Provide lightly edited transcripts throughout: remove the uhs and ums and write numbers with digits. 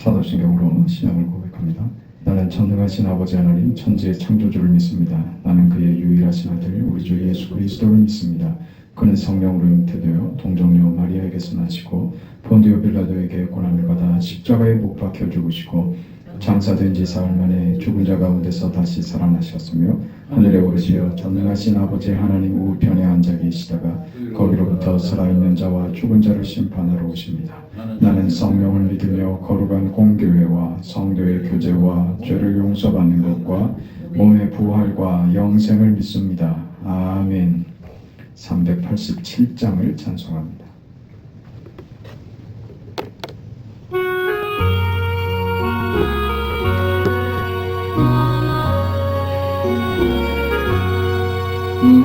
사도신경으로 신앙을 고백합니다. 나는 전능하신 아버지 하나님 천지의 창조주를 믿습니다. 나는 그의 유일하신 아들 우리 주 예수 그리스도를 믿습니다. 그는 성령으로 잉태되어 동정녀 마리아에게서 나시고 본디오 빌라도에게 고난을 받아 십자가에 못 박혀 죽으시고 장사된 지 사흘 만에 죽은 자 가운데서 다시 살아나셨으며 하늘에 오르시어 전능하신 아버지 하나님 우편에 앉아 계시다가 거기로부터 살아있는 자와 죽은 자를 심판하러 오십니다. 나는 성령을 믿으며 거룩한 공교회와 성도의 교제와 죄를 용서받는 것과 몸의 부활과 영생을 믿습니다. 아멘. 387장을 찬송합니다.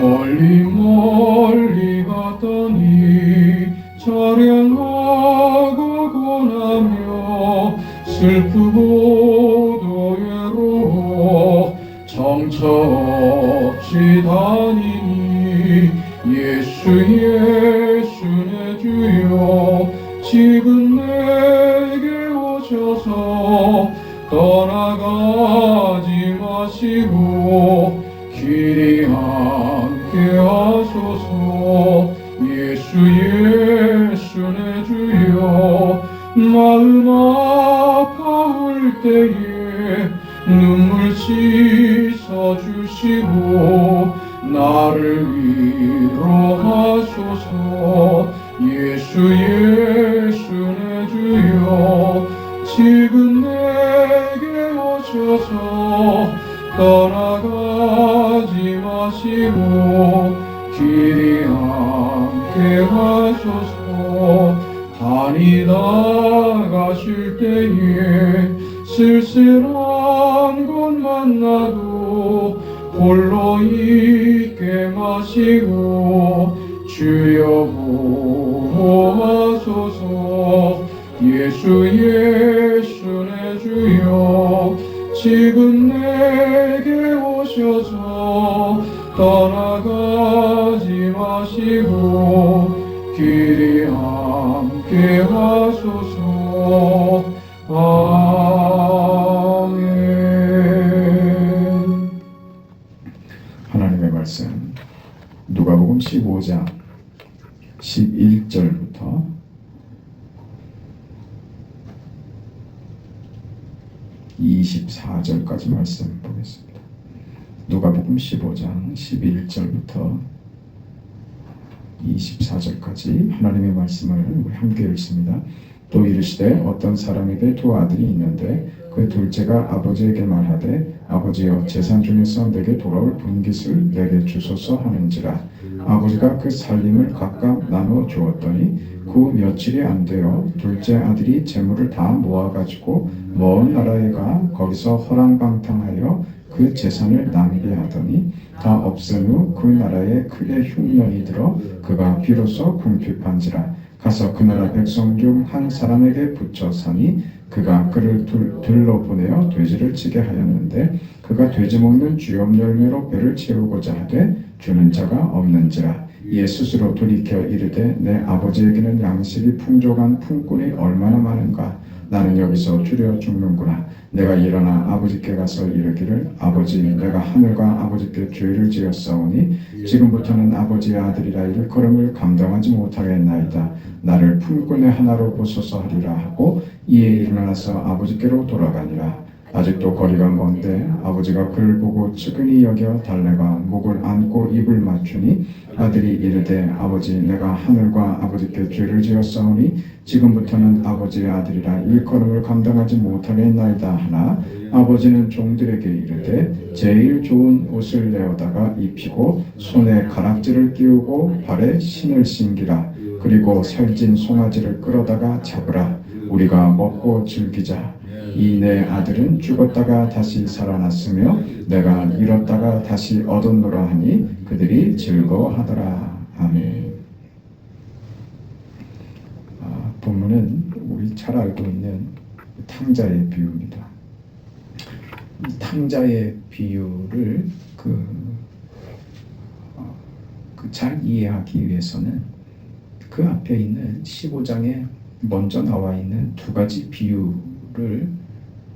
멀리 멀리 갔더니 저량하고 고나며 슬프고도 외로워 정처 없이 다니니 예수 예수 내 주여 지금 내게 오셔서 떠나가지 마시고 길이 함께 하소서. 예수 예수 내 주여 마음 아파올 때에 눈물 씻어주시고 나를 위로하소서. 예수 예수 내 주여 지금 내게 오셔서 떠나가지 마시고 길이 함께 하소서. 다니다 가실 때에 쓸쓸한 곳 만나도 홀로 있게 마시고 주여 보호하소서. 예수 예수 내 주여 지금 내게 오셔서 떠나가지 마시고 길이 함께 하소서. 아멘. 하나님의 말씀 누가복음 15장 11절부터 24절까지 말씀 보겠습니다. 누가복음 15장 11절부터 24절까지 하나님의 말씀을 우리 함께 읽습니다. 또 이르시되 어떤 사람에게 두 아들이 있는데 그 둘째가 아버지에게 말하되 아버지여 재산 중에서 내게 돌아올 분깃을 내게 주소서 하는지라. 아버지가 그 살림을 각각 나눠 주었더니 그 며칠이 안 되어 둘째 아들이 재물을 다 모아가지고 먼 나라에 가 거기서 허랑방탕하여 그 재산을 낭비하더니 다 없앤 후 그 나라에 크게 흉년이 들어 그가 비로소 궁핍한지라. 가서 그 나라 백성 중 한 사람에게 붙여 사니 그가 그를 들러 보내어 돼지를 치게 하였는데 그가 돼지 먹는 주염 열매로 배를 채우고자 하되 주는 자가 없는지라. 이에 스스로 돌이켜 이르되 내 아버지에게는 양식이 풍족한 품꾼이 얼마나 많은가. 나는 여기서 줄여 죽는구나. 내가 일어나 아버지께 가서 이르기를 아버지 내가 하늘과 아버지께 죄를 지었사오니 지금부터는 아버지의 아들이라 일컬음을 감당하지 못하겠나이다. 나를 품꾼의 하나로 보소서 하리라 하고 이에 일어나서 아버지께로 돌아가니라. 아직도 거리가 먼데 아버지가 그를 보고 측은히 여겨 달래가 목을 안고 입을 맞추니 아들이 이르되 아버지 내가 하늘과 아버지께 죄를 지었사오니 지금부터는 아버지의 아들이라 일컬음을 감당하지 못하겠나이다 하나 아버지는 종들에게 이르되 제일 좋은 옷을 내어다가 입히고 손에 가락지를 끼우고 발에 신을 신기라. 그리고 살찐 송아지를 끌어다가 잡으라. 우리가 먹고 즐기자. 이 내 아들은 죽었다가 다시 살아났으며 내가 잃었다가 다시 얻었노라 하니 그들이 즐거워하더라. 아멘. 본문은 우리 잘 알고 있는 탕자의 비유입니다. 이 탕자의 비유를 잘 이해하기 위해서는 그 앞에 있는 15장에 먼저 나와 있는 두 가지 비유를 비유를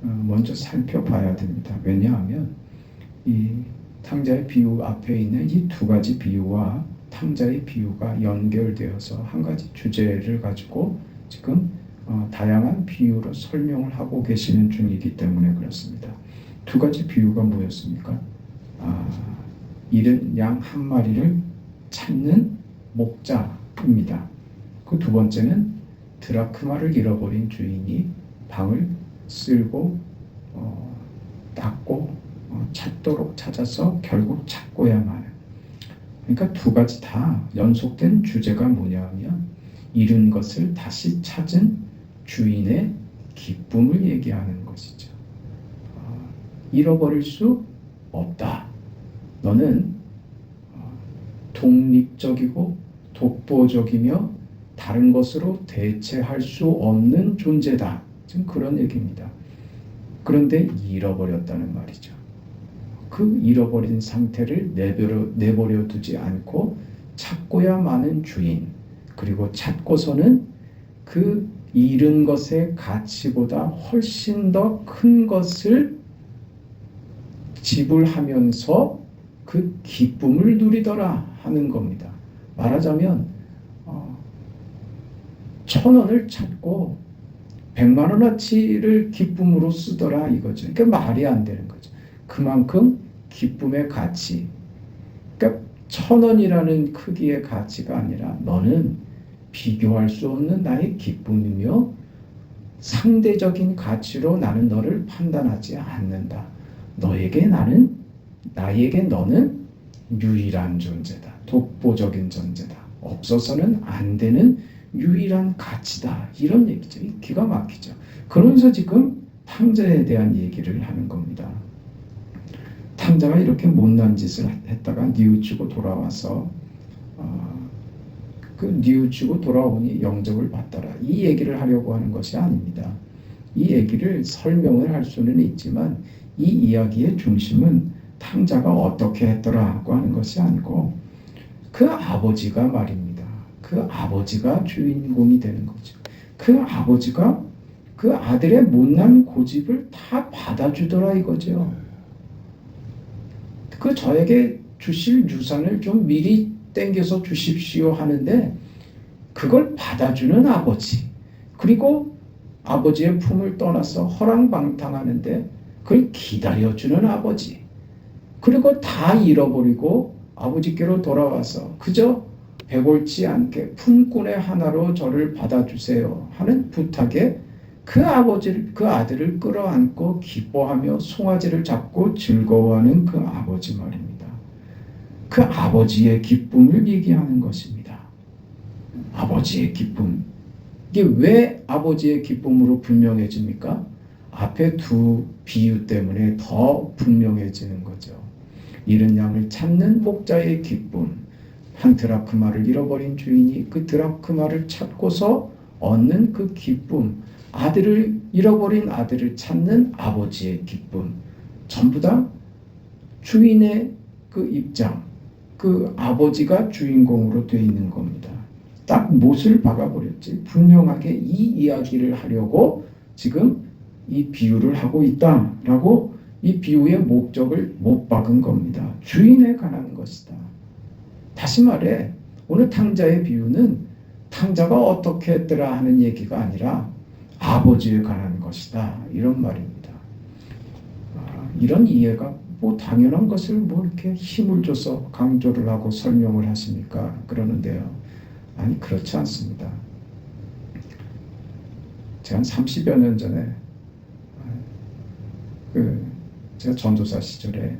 먼저 살펴봐야 됩니다. 왜냐하면 이 탕자의 비유 앞에 있는 이 두 가지 비유와 탕자의 비유가 연결되어서 한 가지 주제를 가지고 지금 다양한 비유로 설명을 하고 계시는 중이기 때문에 그렇습니다. 두 가지 비유가 뭐였습니까? 잃은 양 한 마리를 찾는 목자입니다. 그 두 번째는 드라크마를 잃어버린 주인이 방을 쓸고 닦고 찾도록 찾아서 결국 찾고야만 하는. 그러니까 두 가지 다 연속된 주제가 뭐냐면 잃은 것을 다시 찾은 주인의 기쁨을 얘기하는 것이죠. 잃어버릴 수 없다. 너는 독립적이고 독보적이며 다른 것으로 대체할 수 없는 존재다. 지금 그런 얘기입니다. 그런데 잃어버렸다는 말이죠. 그 잃어버린 상태를 내버려 두지 않고 찾고야 마는 주인, 그리고 찾고서는 그 잃은 것의 가치보다 훨씬 더 큰 것을 지불하면서 그 기쁨을 누리더라 하는 겁니다. 말하자면 1,000원을 찾고 100만 원어치를 기쁨으로 쓰더라 이거죠. 그러니까 말이 안 되는 거죠. 그만큼 기쁨의 가치, 그러니까 1,000원이라는 크기의 가치가 아니라 너는 비교할 수 없는 나의 기쁨이며 상대적인 가치로 나는 너를 판단하지 않는다. 나에게 너는 유일한 존재다. 독보적인 존재다. 없어서는 안 되는 유일한 가치다. 이런 얘기죠. 기가 막히죠. 그러면서 지금 탕자에 대한 얘기를 하는 겁니다. 탕자가 이렇게 못난 짓을 했다가 뉘우치고 돌아와서 그 뉘우치고 돌아오니 영접을 받더라. 이 얘기를 하려고 하는 것이 아닙니다. 이 얘기를 설명을 할 수는 있지만 이 이야기의 중심은 탕자가 어떻게 했더라고 하는 것이 아니고 그 아버지가 말입니다. 그 아버지가 주인공이 되는 거죠. 그 아버지가 그 아들의 못난 고집을 다 받아주더라 이거죠. 그 저에게 주실 유산을 좀 미리 땡겨서 주십시오 하는데 그걸 받아주는 아버지, 그리고 아버지의 품을 떠나서 허랑방탕하는데 그걸 기다려주는 아버지, 그리고 다 잃어버리고 아버지께로 돌아와서 그저 배골치 않게 품꾼의 하나로 저를 받아주세요 하는 부탁에 그 아들을 끌어안고 기뻐하며 송아지를 잡고 즐거워하는 그 아버지 말입니다. 그 아버지의 기쁨을 얘기하는 것입니다. 아버지의 기쁨. 이게 왜 아버지의 기쁨으로 분명해집니까? 앞에 두 비유 때문에 더 분명해지는 거죠. 잃은 양을 찾는 목자의 기쁨. 한 드라크마를 잃어버린 주인이 그 드라크마를 찾고서 얻는 그 기쁨. 잃어버린 아들을 찾는 아버지의 기쁨. 전부 다 주인의 그 입장, 그 아버지가 주인공으로 되어 있는 겁니다. 딱 못을 박아버렸지. 분명하게 이 이야기를 하려고 지금 이 비유를 하고 있다라고 이 비유의 목적을 못 박은 겁니다. 주인에 관한 것이다. 다시 말해 오늘 탕자의 비유는 탕자가 어떻게 했더라 하는 얘기가 아니라 아버지에 관한 것이다. 이런 말입니다. 이런 이해가 뭐 당연한 것을 뭐 이렇게 힘을 줘서 강조를 하고 설명을 하십니까? 그러는데요. 아니 그렇지 않습니다. 제가 한 30여 년 전에 제가 전도사 시절에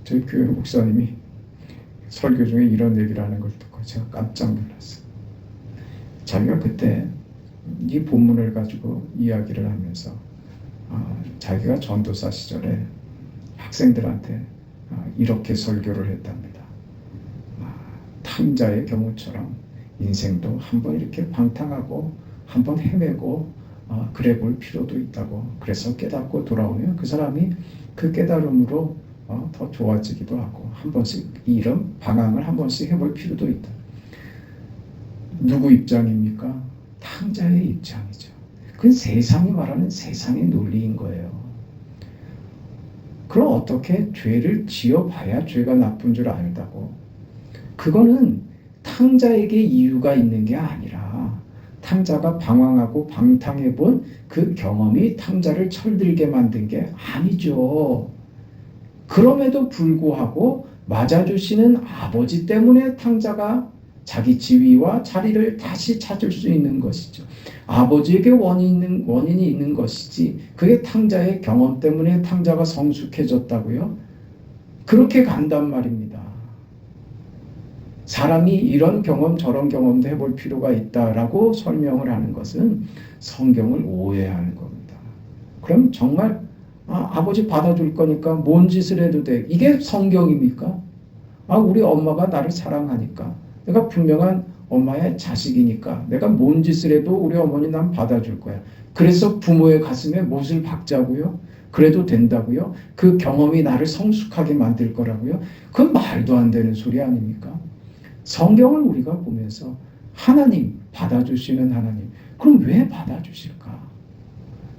저희 교회 목사님이 설교 중에 이런 얘기를 하는 걸 듣고 제가 깜짝 놀랐어요. 자기가 그때 이 본문을 가지고 이야기를 하면서 자기가 전도사 시절에 학생들한테 이렇게 설교를 했답니다. 탕자의 경우처럼 인생도 한번 이렇게 방탕하고 한번 헤매고 그래 볼 필요도 있다고. 그래서 깨닫고 돌아오면 그 사람이 그 깨달음으로 더 좋아지기도 하고 한 번씩 이런 방황을 한 번씩 해볼 필요도 있다. 누구 입장입니까? 탕자의 입장이죠. 그건 세상이 말하는 세상의 논리인 거예요. 그럼 어떻게 죄를 지어봐야 죄가 나쁜 줄 알다고? 그거는 탕자에게 이유가 있는 게 아니라 탕자가 방황하고 방탕해본 그 경험이 탕자를 철들게 만든 게 아니죠. 그럼에도 불구하고 맞아주시는 아버지 때문에 탕자가 자기 지위와 자리를 다시 찾을 수 있는 것이죠. 아버지에게 원인이 있는 것이지 그게 탕자의 경험 때문에 탕자가 성숙해졌다고요? 그렇게 간단 말입니다. 사람이 이런 경험 저런 경험도 해볼 필요가 있다라고 설명을 하는 것은 성경을 오해하는 겁니다. 그럼 정말 아버지 받아줄 거니까 뭔 짓을 해도 돼. 이게 성경입니까? 우리 엄마가 나를 사랑하니까 내가 분명한 엄마의 자식이니까 내가 뭔 짓을 해도 우리 어머니 난 받아줄 거야. 그래서 부모의 가슴에 못을 박자고요. 그래도 된다고요? 그 경험이 나를 성숙하게 만들 거라고요? 그건 말도 안 되는 소리 아닙니까? 성경을 우리가 보면서 하나님, 받아주시는 하나님, 그럼 왜 받아주실까?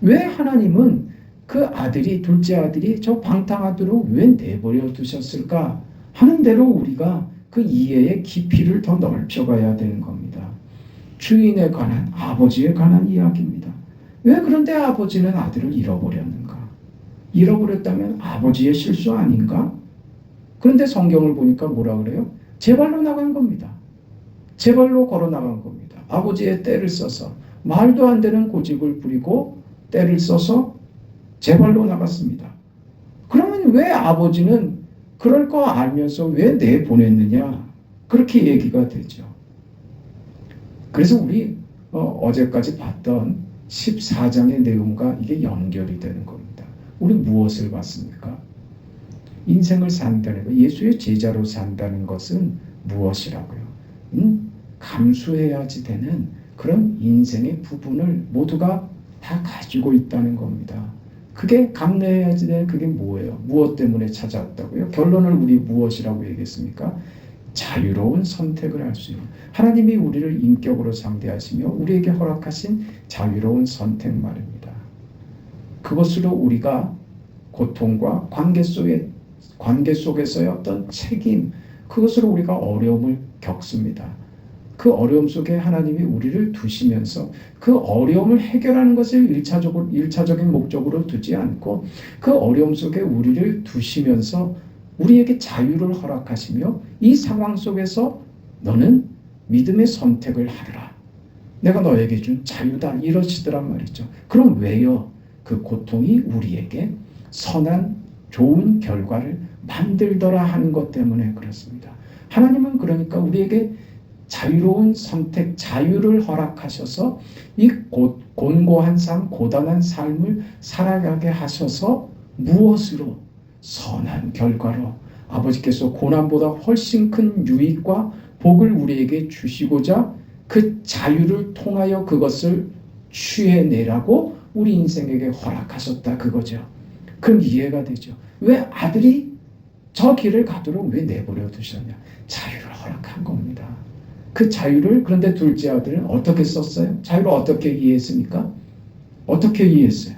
왜 하나님은 그 아들이, 둘째 아들이 저 방탕하도록 왜 내버려 두셨을까 하는 대로 우리가 그 이해의 깊이를 더 넓혀가야 되는 겁니다. 주인에 관한, 아버지에 관한 이야기입니다. 왜 그런데 아버지는 아들을 잃어버렸는가? 잃어버렸다면 아버지의 실수 아닌가? 그런데 성경을 보니까 뭐라 그래요? 제 발로 나간 겁니다. 제 발로 걸어 나간 겁니다. 아버지의 때를 써서 말도 안 되는 고집을 부리고 때를 써서 제 발로 나갔습니다. 그러면 왜 아버지는 그럴 거 알면서 왜 내보냈느냐? 그렇게 얘기가 되죠. 그래서 우리 어제까지 봤던 14장의 내용과 이게 연결이 되는 겁니다. 우리 무엇을 봤습니까? 인생을 산다는 것, 예수의 제자로 산다는 것은 무엇이라고요? 감수해야지 되는 그런 인생의 부분을 모두가 다 가지고 있다는 겁니다. 그게 감내해야지 되는 그게 뭐예요? 무엇 때문에 찾아왔다고요? 결론을 우리 무엇이라고 얘기했습니까? 자유로운 선택을 할 수 있는, 하나님이 우리를 인격으로 상대하시며 우리에게 허락하신 자유로운 선택 말입니다. 그것으로 우리가 고통과 관계 속에서의 어떤 책임, 그것으로 우리가 어려움을 겪습니다. 그 어려움 속에 하나님이 우리를 두시면서 그 어려움을 해결하는 것을 일차적인 목적으로 두지 않고 그 어려움 속에 우리를 두시면서 우리에게 자유를 허락하시며 이 상황 속에서 너는 믿음의 선택을 하라. 내가 너에게 준 자유다. 이러시더란 말이죠. 그럼 왜요? 그 고통이 우리에게 선한 좋은 결과를 만들더라 하는 것 때문에 그렇습니다. 하나님은 그러니까 우리에게 자유로운 선택, 자유를 허락하셔서 이 곤고한 삶, 고단한 삶을 살아가게 하셔서 무엇으로? 선한 결과로 아버지께서 고난보다 훨씬 큰 유익과 복을 우리에게 주시고자 그 자유를 통하여 그것을 취해내라고 우리 인생에게 허락하셨다 그거죠. 그럼 이해가 되죠. 왜 아들이 저 길을 가도록 왜 내버려 두셨냐? 자유를 허락한 겁니다. 그 자유를 그런데 둘째 아들은 어떻게 썼어요? 자유를 어떻게 이해했습니까? 어떻게 이해했어요?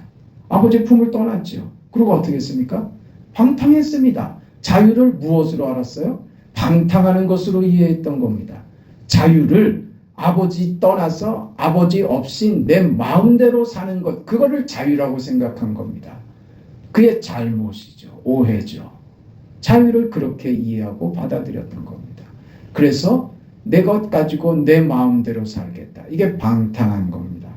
아버지 품을 떠났죠. 그리고 어떻게 했습니까? 방탕했습니다. 자유를 무엇으로 알았어요? 방탕하는 것으로 이해했던 겁니다. 자유를 아버지 떠나서 아버지 없이 내 마음대로 사는 것, 그거를 자유라고 생각한 겁니다. 그게 잘못이죠. 오해죠. 자유를 그렇게 이해하고 받아들였던 겁니다. 그래서 내 것 가지고 내 마음대로 살겠다. 이게 방탕한 겁니다.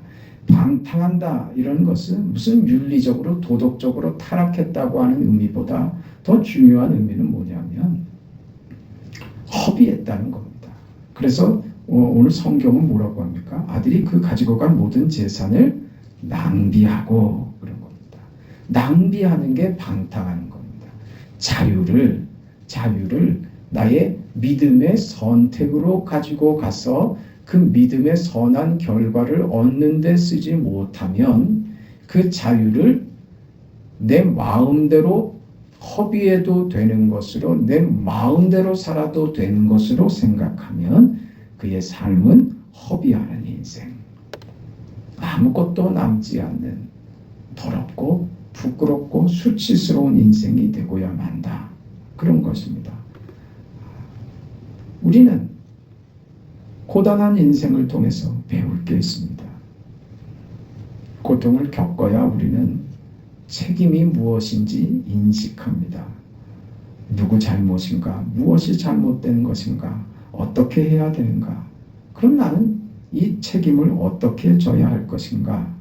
방탕한다 이런 것은 무슨 윤리적으로 도덕적으로 타락했다고 하는 의미보다 더 중요한 의미는 뭐냐면 허비했다는 겁니다. 그래서 오늘 성경은 뭐라고 합니까? 아들이 그 가지고 간 모든 재산을 낭비하고 그런 겁니다. 낭비하는 게 방탕하는 겁니다. 자유를 나의 믿음의 선택으로 가지고 가서 그 믿음의 선한 결과를 얻는 데 쓰지 못하면 그 자유를 내 마음대로 허비해도 되는 것으로 내 마음대로 살아도 되는 것으로 생각하면 그의 삶은 허비하는 인생. 아무것도 남지 않는 더럽고 부끄럽고 수치스러운 인생이 되고야 만다. 그런 것입니다. 우리는 고단한 인생을 통해서 배울 게 있습니다. 고통을 겪어야 우리는 책임이 무엇인지 인식합니다. 누구 잘못인가? 무엇이 잘못된 것인가? 어떻게 해야 되는가? 그럼 나는 이 책임을 어떻게 져야 할 것인가?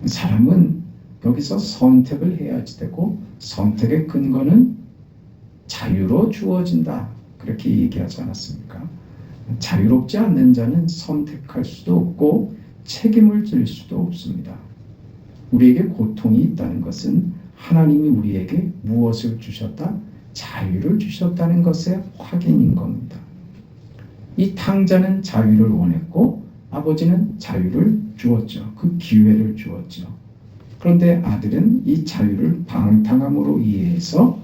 사람은 여기서 선택을 해야지 되고 선택의 근거는 자유로 주어진다. 그렇게 얘기하지 않았습니까? 자유롭지 않는 자는 선택할 수도 없고 책임을 질 수도 없습니다. 우리에게 고통이 있다는 것은 하나님이 우리에게 무엇을 주셨다? 자유를 주셨다는 것의 확인인 겁니다. 이 탕자는 자유를 원했고 아버지는 자유를 주었죠. 그 기회를 주었죠. 그런데 아들은 이 자유를 방탕함으로 이해해서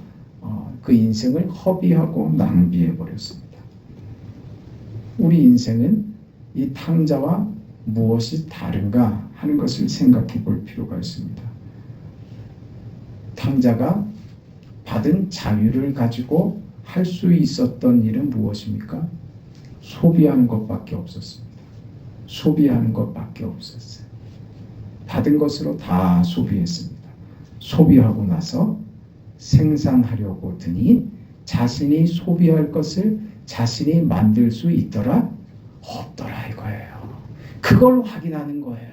그 인생을 허비하고 낭비해 버렸습니다. 우리 인생은 이 탕자와 무엇이 다른가 하는 것을 생각해 볼 필요가 있습니다. 탕자가 받은 자유를 가지고 할 수 있었던 일은 무엇입니까? 소비하는 것밖에 없었습니다. 소비하는 것밖에 없었어요. 받은 것으로 다 소비했습니다. 소비하고 나서 생산하려고 드니 자신이 소비할 것을 자신이 만들 수 있더라? 없더라 이거예요. 그걸 확인하는 거예요.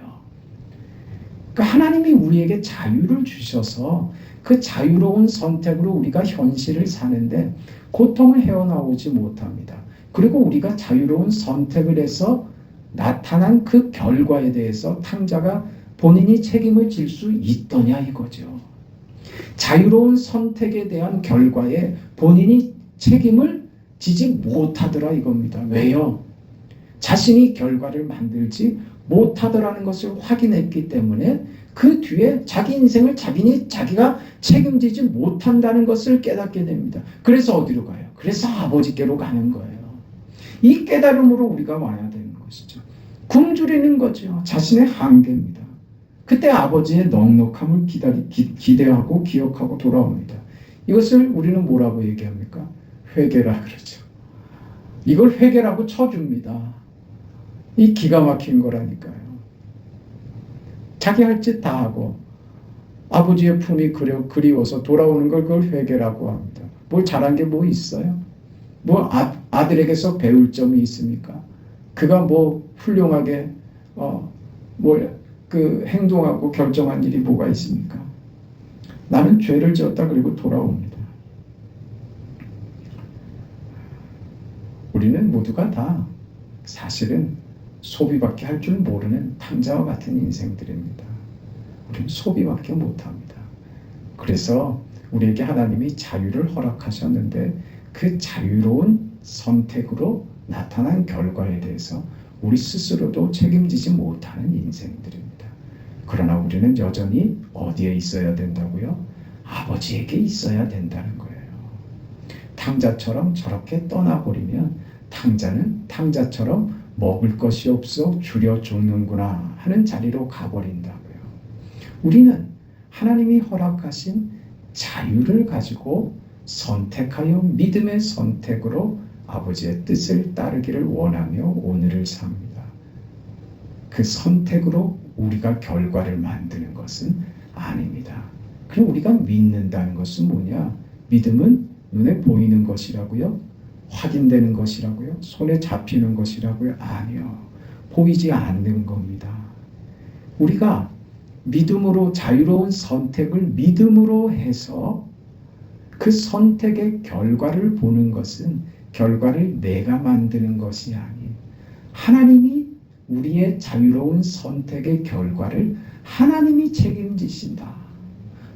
그러니까 하나님이 우리에게 자유를 주셔서 그 자유로운 선택으로 우리가 현실을 사는데 고통을 헤어나오지 못합니다. 그리고 우리가 자유로운 선택을 해서 나타난 그 결과에 대해서 탕자가 본인이 책임을 질 수 있더냐 이거죠. 자유로운 선택에 대한 결과에 본인이 책임을 지지 못하더라 이겁니다. 왜요? 자신이 결과를 만들지 못하더라는 것을 확인했기 때문에 그 뒤에 자기 인생을 자기가 책임지지 못한다는 것을 깨닫게 됩니다. 그래서 어디로 가요? 그래서 아버지께로 가는 거예요. 이 깨달음으로 우리가 와야 되는 것이죠. 굶주리는 거죠. 자신의 한계입니다. 그때 아버지의 넉넉함을 기대하고 기억하고 돌아옵니다. 이것을 우리는 뭐라고 얘기합니까? 회개라 그러죠. 이걸 회개라고 쳐줍니다. 이 기가 막힌 거라니까요. 자기 할 짓 다 하고 아버지의 품이 그리워서 돌아오는 걸 그걸 회개라고 합니다. 뭘 잘한 게 뭐 있어요? 뭐 아들에게서 배울 점이 있습니까? 그가 뭐 훌륭하게 행동하고 결정한 일이 뭐가 있습니까? 나는 죄를 지었다 그리고 돌아옵니다. 우리는 모두가 다 사실은 소비밖에 할 줄 모르는 탕자와 같은 인생들입니다. 우리는 소비밖에 못합니다. 그래서 우리에게 하나님이 자유를 허락하셨는데 그 자유로운 선택으로 나타난 결과에 대해서 우리 스스로도 책임지지 못하는 인생들입니다. 그러나 우리는 여전히 어디에 있어야 된다고요? 아버지에게 있어야 된다는 거예요. 탕자처럼 저렇게 떠나버리면 탕자는 탕자처럼 먹을 것이 없어 줄여 죽는구나 하는 자리로 가버린다고요. 우리는 하나님이 허락하신 자유를 가지고 선택하여 믿음의 선택으로 아버지의 뜻을 따르기를 원하며 오늘을 삽니다. 그 선택으로 우리가 결과를 만드는 것은 아닙니다. 그럼 우리가 믿는다는 것은 뭐냐? 믿음은 눈에 보이는 것이라고요? 확인되는 것이라고요? 손에 잡히는 것이라고요? 아니요. 보이지 않는 겁니다. 우리가 믿음으로 자유로운 선택을 믿음으로 해서 그 선택의 결과를 보는 것은 결과를 내가 만드는 것이 아닌 하나님이 우리의 자유로운 선택의 결과를 하나님이 책임지신다.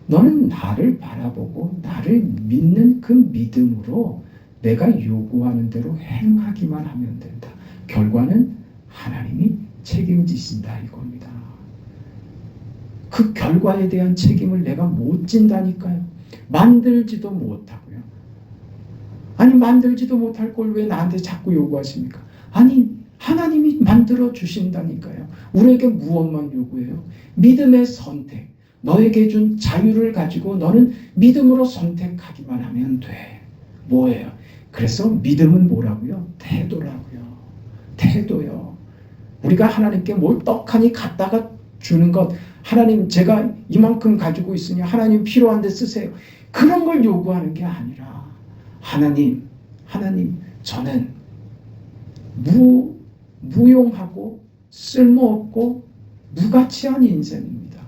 너는 나를 바라보고 나를 믿는 그 믿음으로 내가 요구하는 대로 행하기만 하면 된다. 결과는 하나님이 책임지신다 이겁니다. 그 결과에 대한 책임을 내가 못 진다니까요. 만들지도 못하고요. 아니 만들지도 못할 걸 왜 나한테 자꾸 요구하십니까? 아니 하나님이 만들어 주신다니까요. 우리에게 무엇만 요구해요? 믿음의 선택. 너에게 준 자유를 가지고 너는 믿음으로 선택하기만 하면 돼. 뭐예요? 그래서 믿음은 뭐라고요? 태도라고요. 태도요. 우리가 하나님께 뭘 떡하니 갖다가 주는 것, 하나님 제가 이만큼 가지고 있으니 하나님 필요한 데 쓰세요. 그런 걸 요구하는 게 아니라 하나님 저는 무용하고 쓸모없고 무가치한 인생입니다.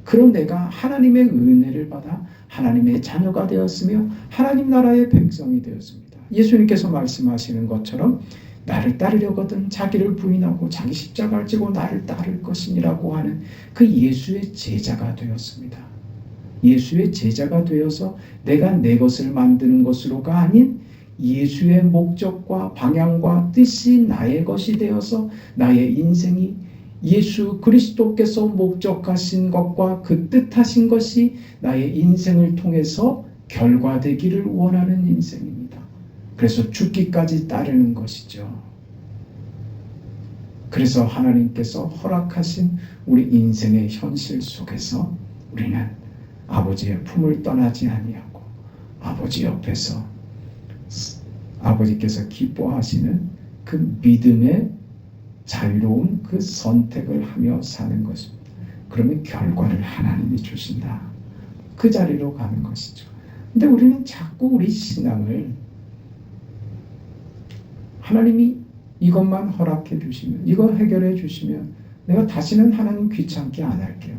그런 내가 하나님의 은혜를 받아 하나님의 자녀가 되었으며 하나님 나라의 백성이 되었습니다. 예수님께서 말씀하시는 것처럼 나를 따르려거든 자기를 부인하고 자기 십자가를 지고 나를 따를 것이니라고 하는 그 예수의 제자가 되었습니다. 예수의 제자가 되어서 내가 내 것을 만드는 것으로가 아닌 예수의 목적과 방향과 뜻이 나의 것이 되어서 나의 인생이 예수 그리스도께서 목적하신 것과 그 뜻하신 것이 나의 인생을 통해서 결과되기를 원하는 인생입니다. 그래서 죽기까지 따르는 것이죠. 그래서 하나님께서 허락하신 우리 인생의 현실 속에서 우리는 아버지의 품을 떠나지 아니하고 아버지 옆에서 아버지께서 기뻐하시는 그 믿음의 자유로운 그 선택을 하며 사는 것입니다. 그러면 결과를 하나님이 주신다. 그 자리로 가는 것이죠. 근데 우리는 자꾸 우리 신앙을 하나님이 이것만 허락해 주시면, 이거 해결해 주시면 내가 다시는 하나님 귀찮게 안 할게요.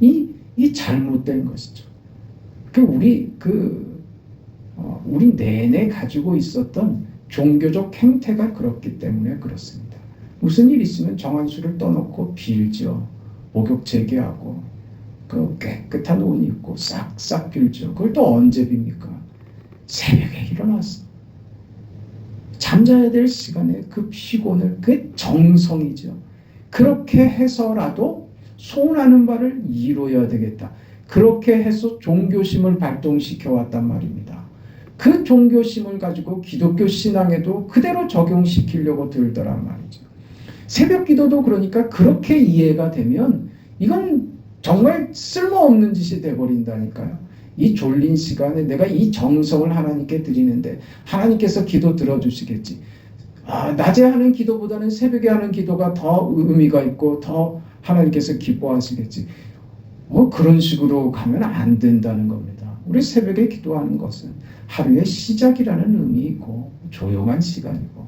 이 잘못된 것이죠. 우리 내내 가지고 있었던 종교적 행태가 그렇기 때문에 그렇습니다. 무슨 일 있으면 정한수를 떠놓고 빌죠. 목욕 재개하고 그 깨끗한 옷 입고 싹싹 빌죠. 그걸 또 언제 빕니까? 새벽에 일어나서 잠자야 될 시간에 그 피곤을, 그 정성이죠. 그렇게 해서라도 소원하는 바를 이루어야 되겠다. 그렇게 해서 종교심을 발동시켜 왔단 말입니다. 그 종교심을 가지고 기독교 신앙에도 그대로 적용시키려고 들더란 말이죠. 새벽 기도도 그러니까 그렇게 이해가 되면 이건 정말 쓸모없는 짓이 돼버린다니까요. 이 졸린 시간에 내가 이 정성을 하나님께 드리는데 하나님께서 기도 들어주시겠지. 낮에 하는 기도보다는 새벽에 하는 기도가 더 의미가 있고 더 하나님께서 기뻐하시겠지. 그런 식으로 가면 안 된다는 겁니다. 우리 새벽에 기도하는 것은 하루의 시작이라는 의미이고 조용한 시간이고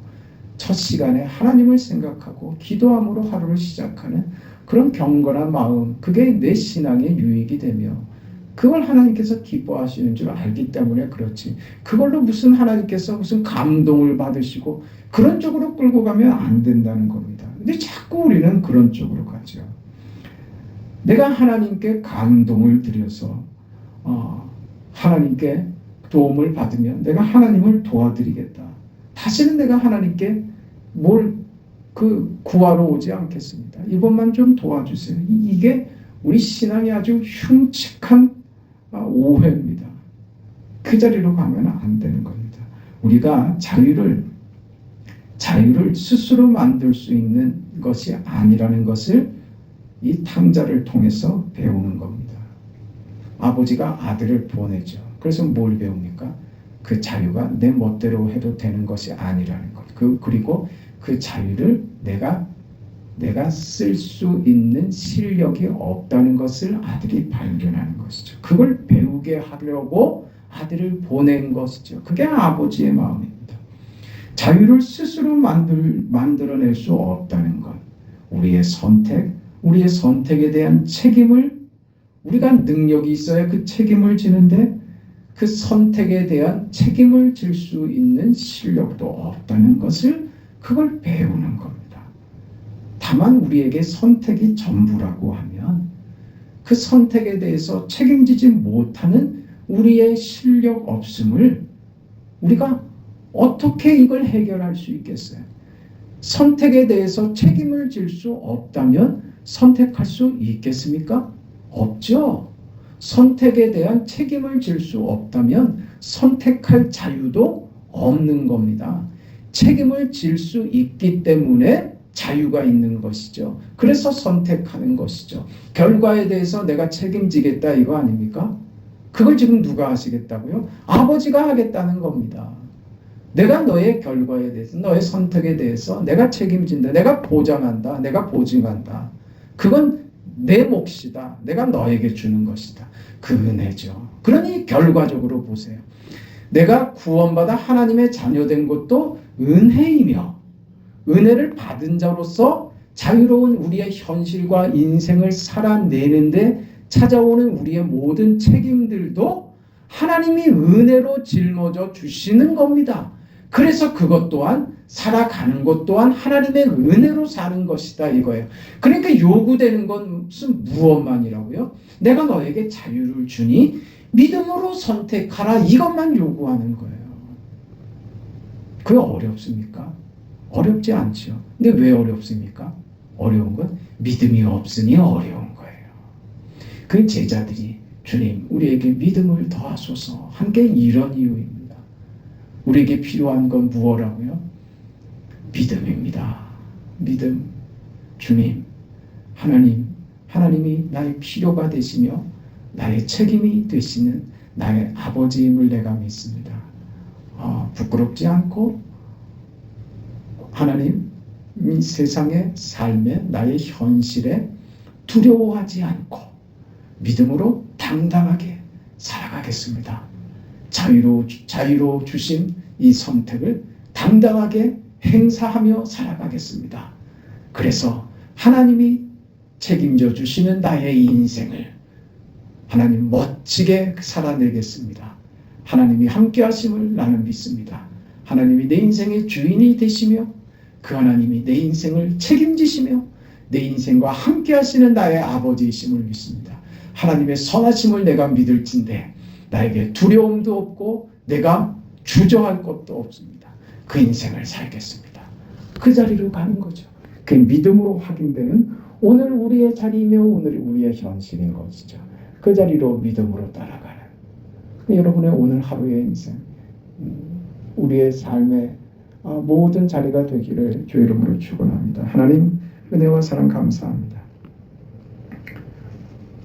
첫 시간에 하나님을 생각하고 기도함으로 하루를 시작하는 그런 경건한 마음, 그게 내 신앙의 유익이 되며 그걸 하나님께서 기뻐하시는 줄 알기 때문에 그렇지. 그걸로 하나님께서 무슨 감동을 받으시고 그런 쪽으로 끌고 가면 안 된다는 겁니다. 근데 자꾸 우리는 그런 쪽으로 가죠. 내가 하나님께 감동을 드려서 하나님께 도움을 받으면 내가 하나님을 도와드리겠다. 다시는 내가 하나님께 구하러 오지 않겠습니다. 이번만 좀 도와주세요. 이게 우리 신앙이 아주 흉측한 오해입니다. 그 자리로 가면 안 되는 겁니다. 우리가 자유를 스스로 만들 수 있는 것이 아니라는 것을 이 탕자를 통해서 배우는 겁니다. 아버지가 아들을 보내죠. 그래서 뭘 배웁니까? 그 자유가 내 멋대로 해도 되는 것이 아니라는 것. 그리고 그 자유를 내가 쓸 수 있는 실력이 없다는 것을 아들이 발견하는 것이죠. 그걸 배우게 하려고 아들을 보낸 것이죠. 그게 아버지의 마음입니다. 자유를 스스로 만들어낼 수 없다는 것. 우리의 선택에 대한 책임을, 우리가 능력이 있어야 그 책임을 지는데 그 선택에 대한 책임을 질 수 있는 실력도 없다는 것을 그걸 배우는 겁니다. 다만 우리에게 선택이 전부라고 하면 그 선택에 대해서 책임지지 못하는 우리의 실력 없음을 우리가 어떻게 이걸 해결할 수 있겠어요? 선택에 대해서 책임을 질 수 없다면 선택할 수 있겠습니까? 없죠. 선택에 대한 책임을 질 수 없다면 선택할 자유도 없는 겁니다. 책임을 질 수 있기 때문에 자유가 있는 것이죠. 그래서 선택하는 것이죠. 결과에 대해서 내가 책임지겠다 이거 아닙니까? 그걸 지금 누가 하시겠다고요? 아버지가 하겠다는 겁니다. 내가 너의 결과에 대해서, 너의 선택에 대해서 내가 책임진다. 내가 보장한다. 내가 보증한다. 그건 내 몫이다. 내가 너에게 주는 것이다. 그 은혜죠. 그러니 결과적으로 보세요. 내가 구원받아 하나님의 자녀된 것도 은혜이며 은혜를 받은 자로서 자유로운 우리의 현실과 인생을 살아내는데 찾아오는 우리의 모든 책임들도 하나님이 은혜로 짊어져 주시는 겁니다. 그래서 그것 또한 살아가는 것 또한 하나님의 은혜로 사는 것이다 이거예요. 그러니까 요구되는 건 무슨 무엇만이라고요? 내가 너에게 자유를 주니 믿음으로 선택하라 이것만 요구하는 거예요. 그게 어렵습니까? 어렵지 않죠. 근데 왜 어렵습니까? 어려운 건 믿음이 없으니 어려운 거예요. 그 제자들이 주님 우리에게 믿음을 더하소서 한 게 이런 이유입니다. 우리에게 필요한 건 무엇이라고요? 믿음입니다. 믿음. 주님, 하나님이 나의 필요가 되시며 나의 책임이 되시는 나의 아버지임을 내가 믿습니다. 부끄럽지 않고 하나님 이 세상의 삶에 나의 현실에 두려워하지 않고 믿음으로 당당하게 살아가겠습니다. 자유로 주신 이 선택을 당당하게 행사하며 살아가겠습니다. 그래서 하나님이 책임져 주시는 나의 인생을 하나님 멋지게 살아내겠습니다. 하나님이 함께 하심을 나는 믿습니다. 하나님이 내 인생의 주인이 되시며 그 하나님이 내 인생을 책임지시며 내 인생과 함께 하시는 나의 아버지이심을 믿습니다. 하나님의 선하심을 내가 믿을진데 나에게 두려움도 없고 내가 주저할 것도 없습니다. 그 인생을 살겠습니다. 그 자리로 가는 거죠. 그 믿음으로 확인되는 오늘 우리의 자리이며 오늘 우리의 현실인 것이죠. 그 자리로 믿음으로 따라가는 여러분의 오늘 하루의 인생 우리의 삶의 모든 자리가 되기를 주의 이름으로 축원합니다. 하나님 은혜와 사랑 감사합니다.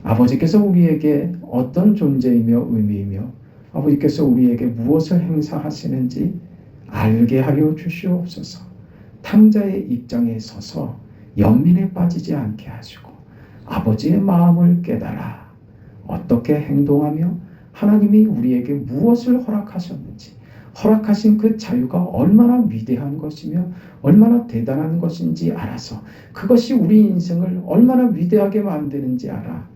아버지께서 우리에게 어떤 존재이며 의미이며 아버지께서 우리에게 무엇을 행사하시는지 알게 하여 주시옵소서. 탕자의 입장에 서서 연민에 빠지지 않게 하시고 아버지의 마음을 깨달아 어떻게 행동하며 하나님이 우리에게 무엇을 허락하셨는지 허락하신 그 자유가 얼마나 위대한 것이며 얼마나 대단한 것인지 알아서 그것이 우리 인생을 얼마나 위대하게 만드는지 알아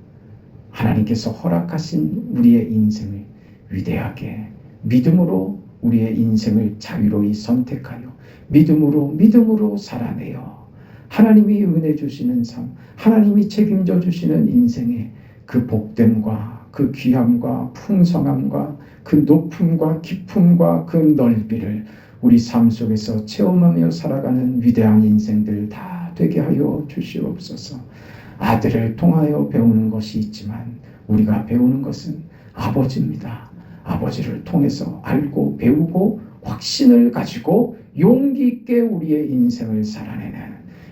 하나님께서 허락하신 우리의 인생을 위대하게 믿음으로 우리의 인생을 자유로이 선택하여 믿음으로 살아내어 하나님이 은혜 주시는 삶, 하나님이 책임져 주시는 인생의 그 복됨과 그 귀함과 풍성함과 그 높음과 깊음과 그 넓이를 우리 삶 속에서 체험하며 살아가는 위대한 인생들 다 되게 하여 주시옵소서. 아들을 통하여 배우는 것이 있지만 우리가 배우는 것은 아버지입니다. 아버지를 통해서 알고 배우고 확신을 가지고 용기 있게 우리의 인생을 살아내는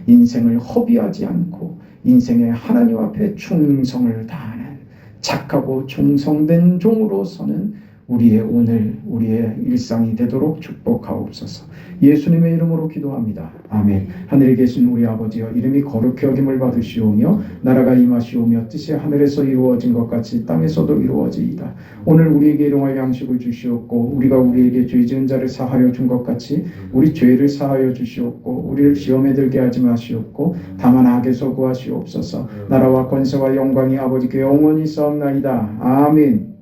인생을 허비하지 않고 인생의 하나님 앞에 충성을 다하는 착하고 충성된 종으로서는 우리의 오늘 우리의 일상이 되도록 축복하옵소서. 예수님의 이름으로 기도합니다. 아멘. 하늘에 계신 우리 아버지여 이름이 거룩히 여김을 받으시오며 나라가 임하시오며 뜻이 하늘에서 이루어진 것 같이 땅에서도 이루어지이다. 오늘 우리에게 일용할 양식을 주시옵고 우리가 우리에게 죄 지은 자를 사하여 준 것 같이 우리 죄를 사하여 주시옵고 우리를 시험에 들게 하지 마시옵고 다만 악에서 구하시옵소서. 나라와 권세와 영광이 아버지께 영원히 있사옵나이다. 아멘.